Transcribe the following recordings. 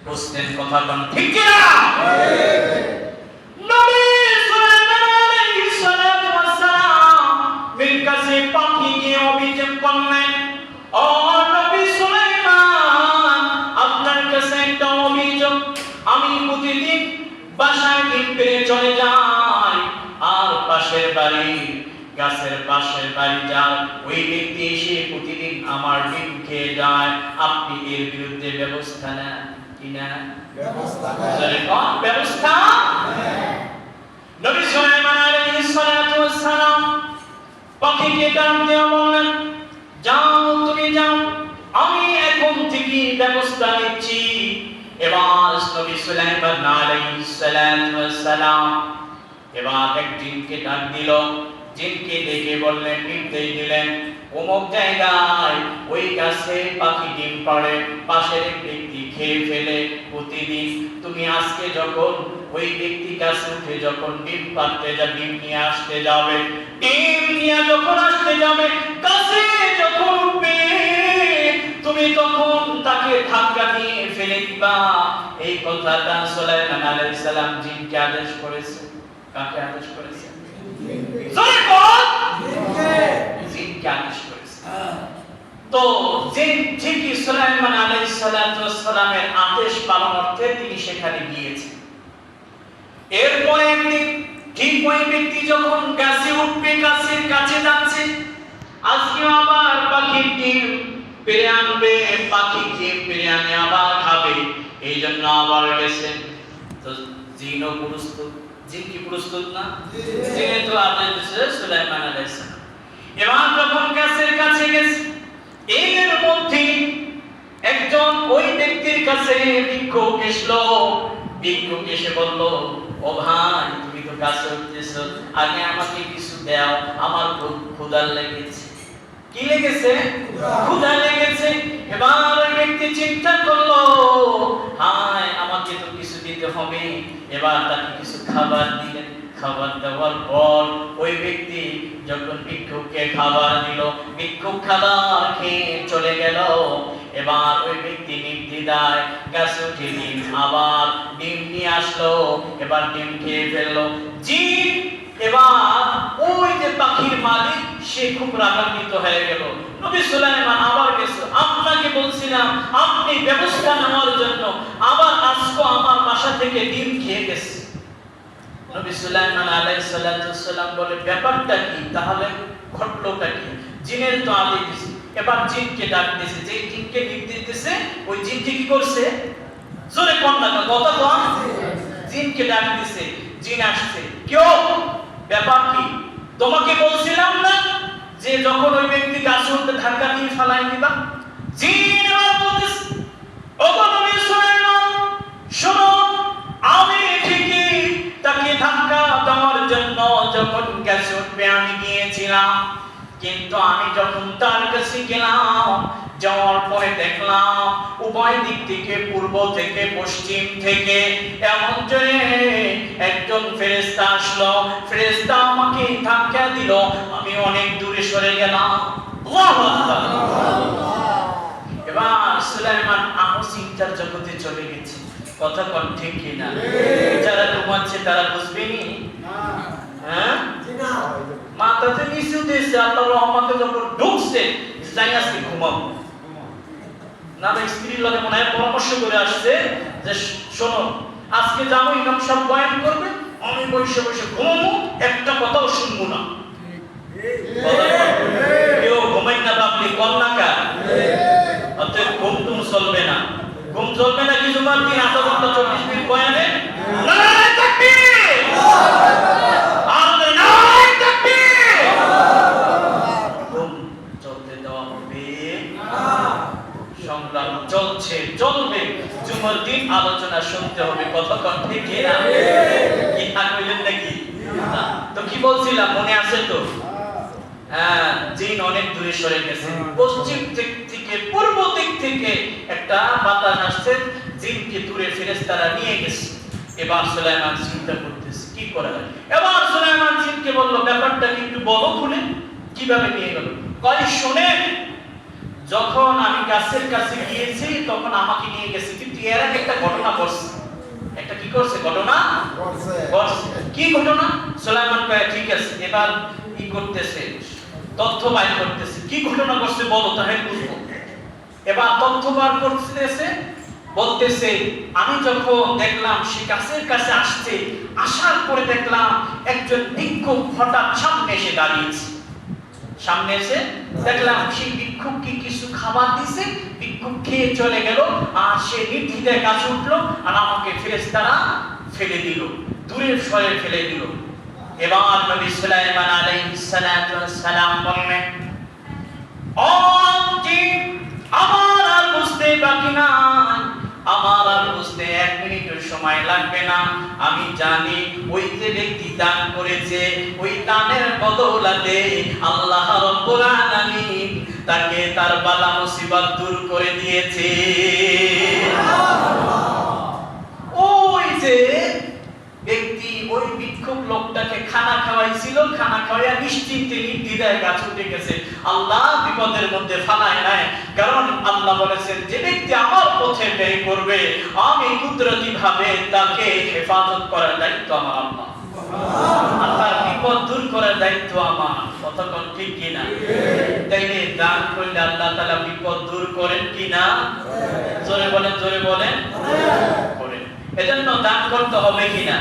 বুঝতেন কথা কোন ঠিক কি না? নবী সুলাইমান আলাইহিস সালাতু ওয়াস সালাম মির কাছে পাখিকে অভিযোগ করলেন, ও নবী সুলাইমান, আপনার কাছে একটা অভিযোগ। আমি প্রতিদিন বাসায় ডিম পেড়ে চলে যাই, আর পাশের বাড়ি গাছের পাশের বাড়ি যান, ওই ব্যক্তি এসে প্রতিদিন আমার ডিম খেয়ে যায়। আপনি এর বিরুদ্ধে ব্যবস্থা নেন কিনা? ব্যবস্থা ব্যবস্থা। নবী সুলাইমান আলাইহিস সালাতু ওয়াস সালাম পাখিকে ডাক দিয়ে বললেন, যাও তুমি যাও, আমি এখন থেকে ব্যবস্থা নিচ্ছি। এবার নবী সুলাইমান আলাইহিস সালাতু ওয়াস সালাম এবার এক জিনকে ডাক দিল, জিনকে ডেকে বললেন, নির্দেশ দিলেন, অমুক জায়গায় ওই গাছে পাখি ডিম পাড়ে, পাশের এক ব্যক্তি খেয়ে ফেলে। প্রতিদিন তুমি আজকে যখন ওই ব্যক্তি গাছে উঠে যখন ডিম পাড়তে যা ডিম নিয়ে আসতে যাবে, ডিম নিয়ে যখন আসতে যাবে, গাছে যখন উঠবে, তুমি তখন তাকে ধাক্কা দিয়ে ফেলে দিবা। এই কথাটা সুলাইমান আলাইহিস সালাম জিনকে আদেশ করেছে। কাকে আদেশ করেছে? জোরে বল। জিনকে আদেশ করেছে। তো জিন ঠিকই সুলাইমান আলাইহিস সালাতু ওয়াস সালামের আদেশ পালন করতে তিনি সেখানে গিয়েছেন। এরপরে একদিন ঠিক ওই ব্যক্তি যখন গাছে উঠবে, গাছের কাছে যাচ্ছে, আজকে আবার পাখির ডিম পেড়ে আনবে, পাখি ডিম পেড়ে আনে আবার খাবে, এই জন্য আবার গেছেন। তো জিনও প্রস্তুত। জিন কি প্রস্তুত না? জিনে তো আদেশ দিয়েছে সুলাইমান আলাইহিস সালাম। এবার যখন গাছের কাছে গেছে, এর মধ্যে একজন ওই ব্যক্তির কাছে ভিক্ষুক এসলো। ভিক্ষুক এসে বলল, ও ভাই, তুমি তো গাছে উঠতেছো, আগে আমাকে কিছু দাও, আমার খুব ক্ষুধা লেগেছে। কি লেগেছে? ক্ষুধা লেগেছে। এবার ওই ব্যক্তি চিন্তা করলো, হায়, আমাকে তো কিছু দিতে হবে। এবার তাকে কিছু খাবার দিলেন। খাবার দেওয়ার পর ওই ব্যক্তি যখন ভিক্ষুককে খাবার দিল, ভিক্ষুক খাবার খেয়ে চলে গেল। এবার ওই ব্যক্তি নির্দ্বিধায় গাছে উঠে আবার ডিম নিয়ে আসলো। এবার ডিম খেয়ে ফেললো। জিন এবার ওই যে পাখির মালিক, সে খুব রাগান্বিত হয়ে গেল। নবী সুলাইমান আবার গেছে, আপনাকে বলছিলাম আপনি ব্যবস্থা নেওয়ার জন্য, আবার আজকে আমার বাসা থেকে ডিম খেয়ে গেছে। নবী সুলাইমান আলাইহিস সালাতু ওয়াস সালাম বলে, ব্যাপারটা কি, তাহলে ঘটলোটা কি? জিনের তো আদেশ দিয়েছে। এবার জিনকে ডাক দিয়েছে, যে জিনকে নির্দেশ দিয়েছে ওই জিনটি কি করছে? জোরে কোন না কথা কোন? জিনকে ডাক দিয়েছে। জিন আসছে, কেউ ব্যাপার কি? তোমাকে বলছিলাম না যে যখন ওই ব্যক্তি গাছে উঠতে ধাক্কা দিয়ে ফালাই দিবা? জিন বলতেছে, ও নবী সুলাইমান, শোনো, আমি ঠিকই তাকে ধাক্কা দেওয়ার জন্য যখন গাছে উঠবে আমি গিয়েছিলাম, কিন্তু আমি যখন তার কাছে গেলাম, যাওয়ার পরে দেখলাম উভয় দিক থেকে, পূর্ব থেকে পশ্চিম থেকে এমন জোরে একজন ফেরেশতা আসলো। ফেরেশতা আমাকে ধাক্কা দিল, আমি অনেক দূরে সরে গেলাম। আল্লাহু আকবার। এবার সুলাইমান আরো চিন্তার জগতে চলে গেছে। কথা কোন ঠিক কিনা? যারা ঘুমাচ্ছে তারা বুঝবেনি? হ্যাঁ, মাথাতে নিচু দিয়েছে, আল্লাহর রহমতে যখন ঢুকছে, যাই আজকে ঘুমাবো না। স্ত্রীর লগে মনে হয় পরামর্শ করে আসছে যে শোনো, আজকে যাবো, ইমাম সাহেব বয়ান করবে, আমি বসে বসে ঘুমাবো, একটা কথাও শুনবো না। কেউ ঘুমাই না, আপনি কন্যাকা, অতএব ঘুম টুম চলবে না। ঘুম চলবে না কিছু বার দিন, আধা ঘন্টা 40 মিনিট বয়ানে নারায়ে তাকবীর, আর নারায়ে তাকবীর। ঘুম চলতে দেওয়া হবে না। সংগ্রাম চলছে, চলবে। জুমার দিন আলোচনা শুনতে হবে। কথা কোন ঠিক কিনা? কি থাকবেন নাকি? তো কি বলছিলাম মনে আছে তো? হ্যাঁ, জিন অনেক দূরে সরে গেছে। পশ্চিম দিক থেকে, পূর্ব দিক থেকে একটা বাতাস আসছে, জিনকে দূরে ফেরেশতারা নিয়ে গেছে। এবার সুলাইমান চিন্তা করতেছে কি করা যায়। এবার সুলাইমান জিনকে বলল, ব্যাপারটা কি একটু বলো খুলে, কিভাবে নিয়ে গেল? কয়, শুনেন, যখন আমি গাছের কাছে গিয়েছি তখন আমাকে নিয়ে গেছে, কিন্তু এর আগে একটা ঘটনা ঘটছে। একটা কি করছে? ঘটনা ঘটছে। কি ঘটনা? সুলাইমান কয় ঠিক আছে, এবার কি করতেছে? তথ্য বাইর করতেছে। কি ঘটনা ঘটছে বলো, তাহলে বুঝবো। এবার তথ্য বার করতেছে, বলতেছে আমি যখন দেখলাম সে গাছের কাছে আসছে, আসার পরে দেখলাম একজন ভিক্ষুক হঠাৎ সামনে এসে দাঁড়িয়েছে। সামনে এসে দেখলাম সেই ভিক্ষুককে কিছু খাবার দিছে, ভিক্ষুক খেয়ে চলে গেল, আর সে নির্দ্বিধায় গাছে উঠলো আর আমাকে ফেরেশতারা ফেলে দিল, দূরের সরে ফেলে দিল। এবার নবী সুলাইমান আলাইহিস সালাতু ওয়াস সালাম বললেন, ও আমার আর বুঝতে বাকি নাই, আমার আর বুঝতে 1 মিনিটের সময় লাগবে না। আমি জানি ওই যে ব্যক্তি দান করেছে, ওই দানের বদৌলতে আল্লাহ রাব্বুল আলামিন তাকে তার বালা মুসিবত দূর করে দিয়েছে। ওই যে ব্যক্তি ওই ভিক্ষুক লোকটাকে খানা খাওয়াইছিল, খানা খাওয়াইয়া নিশ্চিন্তে নির্দ্বিধায় গাছ উঠে গেছে। আল্লাহ বিপদের মধ্যে ফালায় নাই, কারণ আল্লাহ বলেছেন যে ব্যক্তি আমার পথে ব্যয় করবে আমি কুদরতি ভাবে তাকে হেফাজত করার দায়িত্ব আমার আল্লাহ, আর তার বিপদ দূর করার দায়িত্ব আমার। কতক্ষণ ঠিক কিনা? তাইলে দান করলে আল্লাহ তাআলা বিপদ দূর করেন কিনা? জোরে বলেন, জোরে বলেন। করেন। এজন্য দান করতে হবে কিনা?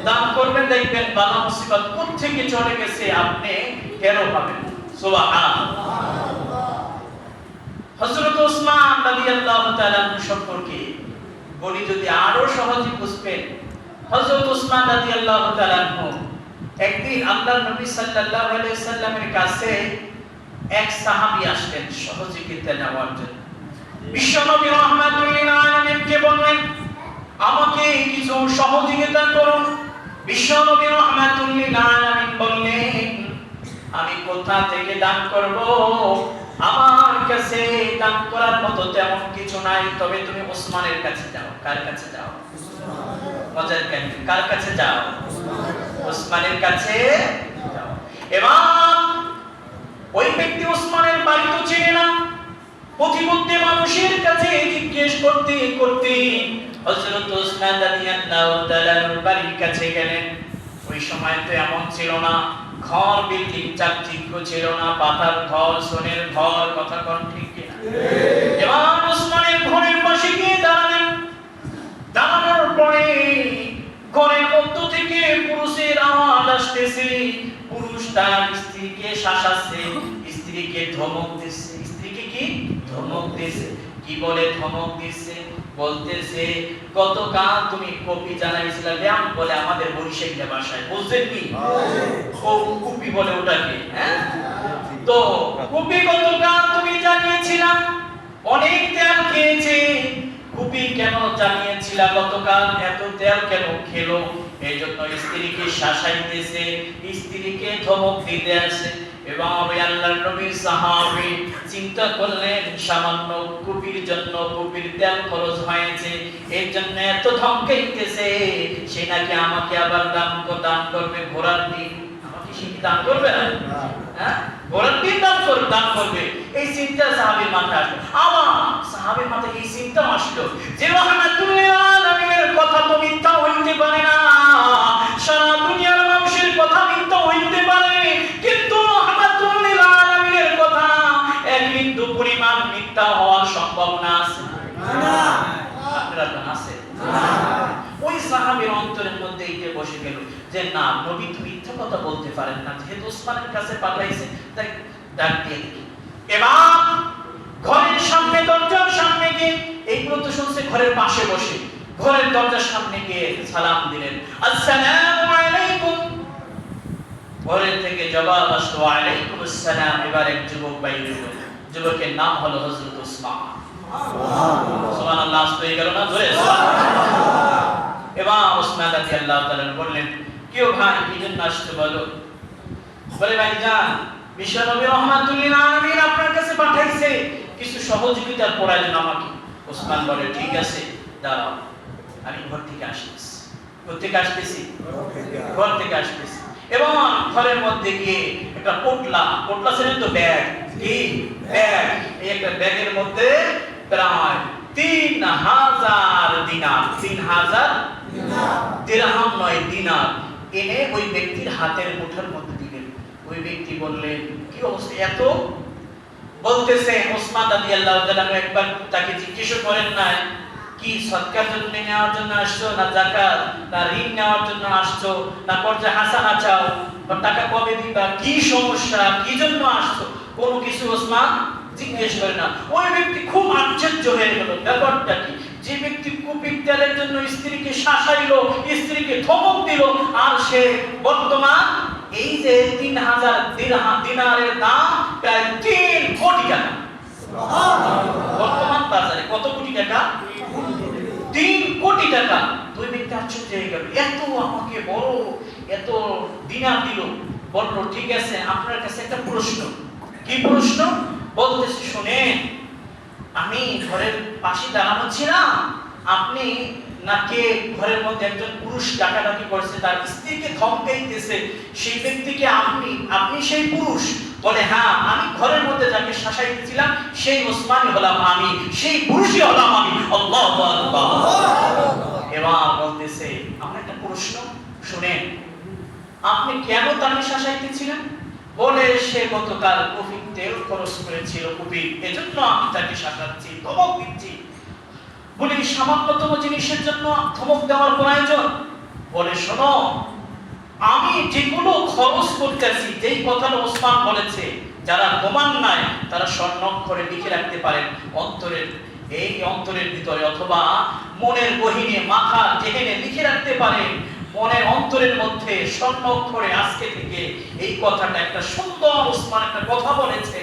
দান করবেন, দেখবেন বালা মুসিবত কোথা থেকে চলে গেছে আপনি টেরও পাবেন। সুবহানাল্লাহ। হযরত ওসমান রাদিয়াল্লাহু তাআলা সম্পর্কে বলি, যদি আরো সহজে বুঝবেন। হযরত ওসমান রাদিয়াল্লাহু তাআলা একদিন আল্লাহর নবী সাল্লাল্লাহু আলাইহি সাল্লামের কাছে এক সাহাবী আসলেন সহযোগিতা নেওয়ার জন্য। বিশ্বনবী রাহমাতুল লিল আলামিনকে বললেন, আমাকে কিছু সহযোগিতা করুন। বিশ্বনবী রাহমাতুল লিল আলামিন বললেন, আমি কোথা থেকে দান করব? আমার কাছে দান করার মতো তেমন কিছু নাই, তবে তুমি ওসমানের কাছে যাও। কার কাছে যাও? মজার কেন? কার কাছে যাও? ওসমানের কাছে যাও। এবার ওই ব্যক্তি ওসমানের বাড়ি তো চেনে না, প্রতিমধ্যে মানুষের কাছে জিজ্ঞেস করতে করতে হযরত ওসমান রাদিয়াল্লাহু তাআলা বাড়ির কাছে গেলেন। ওই সময় তো এমন ছিল না, ঘর বিল্ডিং চাকচিক্য ছিল না, পাতার ঘর, সোনের ঘর, কথা কোন ঠিক কিনা? এবার ওসমানের ঘরের পাশে গিয়ে দাঁড়ালেন। দাঁড়ানোর পরে ঘরের মধ্য থেকে পুরুষের আওয়াজ আসতেছে। পুরুষ তার স্ত্রীকে শাসাচ্ছে, স্ত্রীকে ধমক দিচ্ছে। স্ত্রীকে কি ধমক দিচ্ছে? কি বলে ধমক দিচ্ছে? বলতেছে, গতকাল তুমি কপি জানাইছিলা ব্যায়াম বলে আমাদের বরিশাইয়া ভাষায়, বুঝছেন কি? ও কপি বলে ওটাকে, হ্যাঁ? তো কপি গতকাল তুমি জানিয়েছিলা অনেক তেল খেয়েছে। কপি কেন জানিয়েছিলা গতকাল এত তেল কেন খেলো? এই জন্য স্ত্রীকে শাসাইতেছে, স্ত্রীকে ধমক দিতে আসে। এবং আল্লাহর নবী সাহাবী চিন্তা করলেন, সামান্য কুপির জন্য কুপির তেল খরচ হয়েছে, এর জন্য এত ধমকাইতেছে। সে নাকি আমাকে আবার দান করবে ঘোড়ার দিন। আমাকে সে কি দান করবে না? হ্যাঁ, ঘোড়ার দিন দান করবে। এই চিন্তা সাহাবীর মাথায় আসলো। আবার সাহাবীর মাথায় এই চিন্তা আসলো যে রাহমাতুল লিল আলামিনের কথা তো মিথ্যা হইতে পারে না, সারা দুনিয়ার মানুষের কথা মিথ্যা হইতে পারে, কিন্তু রাহমাতুল লিল আলামিনের কথা এক বিন্দু পরিমাণ মিথ্যা হওয়ার সম্ভাবনা আছে না? আপনারা জানেন আছে না? ওই সাহাবীর অন্তরের মধ্যে এইটা বসে গেল যে না, নবী তো মিথ্যা কথা বলতে পারেন না, যেহেতু ওসমানের কাছে পাঠাইছে তাই ডাক দিয়ে দিই। এবার ঘরের সামনে, দরজার সামনে গিয়ে, এইগুলো তো শুনছে ঘরের পাশে বসে, ঘরের দরজার সামনে গিয়ে সালাম দিলেন, আসসালামু আলাইকুম। ঘরের থেকে জবাব আসলো, আলাইকুম আসসালাম। এবার এক যুবক বাইরে এলো, যুবকের নাম হলো হযরত ওসমান। সুবহানাল্লাহ, সুবহানাল্লাহ। আসতে গেল না ধরে? এবার ওসমান রাদিয়াল্লাহু তাআলা বললেন, কেউ ভাই কি জন্য আসছে বলো? বলে, ভাইজান বিশ্বনবী রাহমাতুল লিল আলামিন আপনার কাছে পাঠাইছে কিছু সহযোগিতার প্রয়োজন আমাকে। ওসমান বলে, ঠিক আছে দাঁড়াও, আমি ঘর থেকে আসতেছি। ঘর থেকে আসতেছি, ঘর থেকে আসতেছি। এবং ঘরের মধ্যে গিয়ে একটা পোটলা ছিলেন তো ব্যাগ, কি ব্যাগ, এই একটা ব্যাগের মধ্যে প্রায় 3000 দিনার, 3000 দিরহাম নয় দিনার এনে ওই ব্যক্তির হাতের মুঠোর মধ্যে দিলেন। ওই ব্যক্তি বললেন কি অবস্থা এত, বলতেছে ওসমান রাদিয়াল্লাহু তাআলা একবার তাকে জিজ্ঞেস করেন না কি সদকার জন্য নেওয়ার জন্য আসছো না যাকাত না ঋণ নেওয়ার জন্য আসছো না কর্জা হাসানা চাও বা টাকা কবে দিবা, কি সমস্যা, কি জন্য আসছো, কোনো কিছু ওসমান জিজ্ঞেস করে না। ওই ব্যক্তি খুব আশ্চর্য হয়ে গেল, ব্যাপারটা কি, যে ব্যক্তি কুপিত্যারের জন্য স্ত্রীকে শাসাইলো, স্ত্রীকে ধমক দিল, আর সে বর্তমান এই যে 3000 দিনারের দাম প্রায় 3 কোটি টাকা। বর্তমান বাজারে কত কোটি টাকা? 3 কোটি টাকা। দুই ব্যক্তি আশ্চর্য হয়ে গেল, এত আমাকে বড় এত দিনার দিল। বলল ঠিক আছে আপনার কাছে একটা প্রশ্ন। কি প্রশ্ন? বলতেছে শুনেন, আমি ঘরের পাশে দাঁড়ানো ছিলাম, আপনি নাকি ঘরের মধ্যে একজন পুরুষ ডাকাডাকি করছে, তার স্ত্রীকে ধমকাইতেছে, সেই ব্যক্তিকে আপনি সেই পুরুষ? বলে হ্যাঁ, আমি ঘরের মধ্যে যাকে শাসাইতেছিলাম সেই ওসমানই হলাম আমি, সেই পুরুষই হলাম আমি। আল্লাহু আকবার। এবার বলতেছে আমার একটা প্রশ্ন, শুনেন আপনি কেন তাকে শাসাইতেছিলেন? বলে সে গতকাল কফির তেল খরচ করেছিল কফি, এজন্য আমি তাকে শাসাচ্ছি, ধমক দিচ্ছি। বলি সামান্যতম জিনিসের জন্য ধমক দেওয়ার প্রয়োজন? বলে শোনো, আমি যেগুলো খরচ করতেছি, যেই কথাটা ওসমান বলেছে, যারা প্রমাণ নাই তারা স্বর্ণাক্ষরে লিখে রাখতে পারেন অন্তরের, এই অন্তরের ভিতরে অথবা মনের গহীনে মাথার যেখানে লিখে রাখতে পারেন মনের অন্তরের মধ্যে স্বর্ণাক্ষরে আজকে থেকে এই কথাটা, একটা সুন্দর ওসমান একটা কথা বলেছে।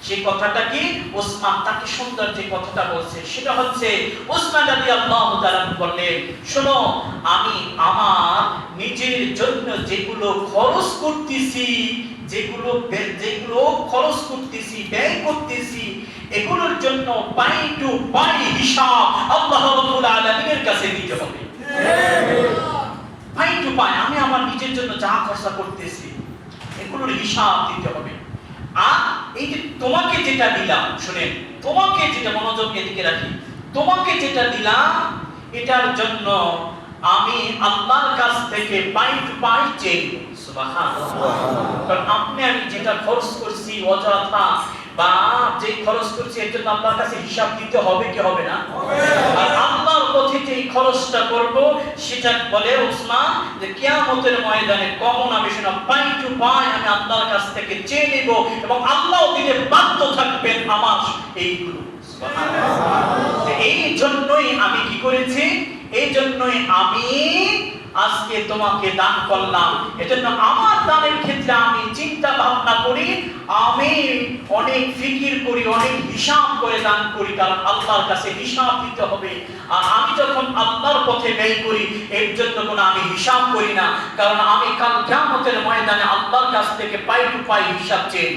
সেই কথাটা কি? ওসমান তাকে সুন্দর যে কথাটা বলছে সেটা হচ্ছে, ওসমান রাদিয়াল্লাহু তাআলা বললেন শোনো, আমি আমার নিজের জন্য যেগুলো খরচ করতেছি, যেগুলো খরচ করতেছি, ব্যয় করতেছি, এগুলোর জন্য পাই টু পাই হিসাব আল্লাহ রাব্বুল আলামিনের কাছে দিতে হবে। পাই টু পাই আমি আমার নিজের জন্য যা খরচ করতেছি এগুলোর হিসাব দিতে হবে। আর এই যে তোমাকে যেটা দিলাম, শুনেন, তোমাকে যেটা, মনোযোগ এদিকে রাখি, তোমাকে যেটা দিলাম এটার জন্য আমি আল্লাহর কাছ থেকে পাই টু পাই চাই। সুবহানাল্লাহ। কারণ আপনি আমি যেটা খরচ করছি অযথা বা যে খরচ করছি এর জন্য আল্লাহর কাছে হিসাব দিতে হবে কি হবে না? আর আল্লাহর পথে যে খরচটা করব সেটা বলে ওসমান যে কিয়ামতের ময়দানে কমন আমি শোনা পাই টু পাই আমি আল্লাহর কাছ থেকে চেয়ে নেব এবং আল্লাহ দিতে বাধ্য থাকবেন আমার এইগুলো। সুবহানাল্লাহ। এই জন্যই আমি কি করেছি, এই জন্যই আমি আজকে তোমাকে দান করলাম। এজন্য আমার দানের ক্ষেত্রে আমি চিন্তা ভাবনা করি, আমি অনেক ফিকির করি, অনেক হিসাব করে দান করি, কারণ আল্লাহর কাছে হিসাব দিতে হবে। আর আমি যখন আল্লাহর পথে ব্যয় করি এর জন্য কোনো আমি হিসাব করি না, কারণ আমি কাল কিয়ামতের ময়দানে আল্লাহর কাছ থেকে পাই টু পাই হিসাব চেয়ে।